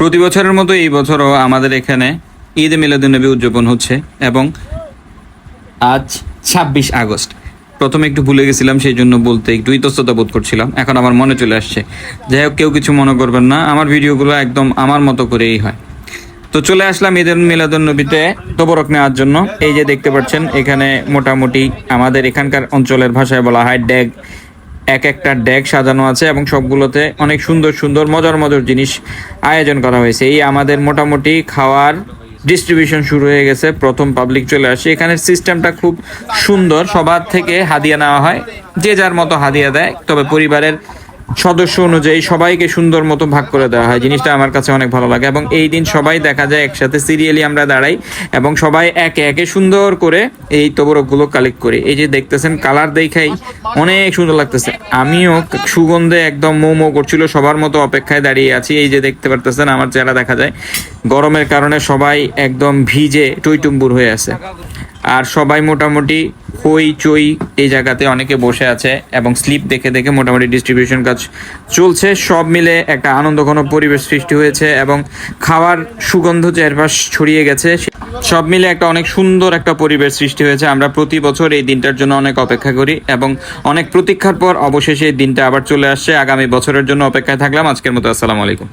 প্রতি বছরের মতো এই বছরও আমাদের এখানে ঈদ মিলাদুন্নবী উদযাপন হচ্ছে এবং আজ ২৬ আগস্ট। প্রথমে একটু ভুলে গেছিলাম, সেই জন্য বলতে একটু ইতস্ততা বোধ করছিলাম, এখন আমার মনে চলে আসছে। যাই হোক, কেউ কিছু মনে করবেন না, আমার ভিডিওগুলো একদম আমার মতো করেই হয়। তো চলে আসলাম ঈদের মিলাদুন্নবীতে তবরক নেওয়ার জন্য। এই যে দেখতে পাচ্ছেন, এখানে মোটামুটি আমাদের এখানকার অঞ্চলের ভাষায় বলা হয় ড্যাগ, এক একটা ড্যাগ সাজানো আছে এবং সবগুলোতে অনেক সুন্দর সুন্দর মজার মজার জিনিস আয়োজন করা হয়েছে। এই আমাদের মোটামুটি খাওয়ার ডিস্ট্রিবিউশন শুরু হয়ে গেছে, প্রথম পাবলিক চলে আসে। এখানের সিস্টেমটা খুব সুন্দর, সবার থেকে হাদিয়া নেওয়া হয়, যে যার মতো হাদিয়া দেয়, তবে পরিবারের সদস্য অনুযায়ী সবাইকে সুন্দর মতো ভাগ করে দেওয়া হয়। জিনিসটা আমার কাছে অনেক ভালো লাগে এবং এই দিন সবাই দেখা যায় একসাথে সিরিয়ালি আমরা দাঁড়াই এবং সবাই একে একে সুন্দর করে এই তবরকগুলো কালেক্ট করি। এই যে দেখতেছেন, কালার দেখাই অনেক সুন্দর লাগতেছে। আমিও সুগন্ধে একদম মৌ মৌ করছিল, সবার মতো অপেক্ষায় দাঁড়িয়ে আছি। এই যে দেখতে পারতেছেন, আমার চেহারা দেখা যায়, গরমের কারণে সবাই একদম ভিজে টইটুম্বুর হয়ে আছে। আর সবাই মোটামুটি হই চই এই জায়গাতে অনেকে বসে আছে এবং স্লিপ দেখে দেখে মোটামুটি ডিস্ট্রিবিউশন কাজ চলছে। সব মিলে একটা আনন্দঘন পরিবেশ সৃষ্টি হয়েছে এবং খাওয়ার সুগন্ধ চারপাশ ছড়িয়ে গেছে। সব মিলে একটা অনেক সুন্দর একটা পরিবেশ সৃষ্টি হয়েছে। আমরা প্রতি বছর এই দিনটার জন্য অনেক অপেক্ষা করি এবং অনেক প্রতীক্ষার পর অবশেষে এই দিনটা আবার চলে আসছে। আগামী বছরের জন্য অপেক্ষায় থাকলাম। আজকের মতো আসসালামু আলাইকুম।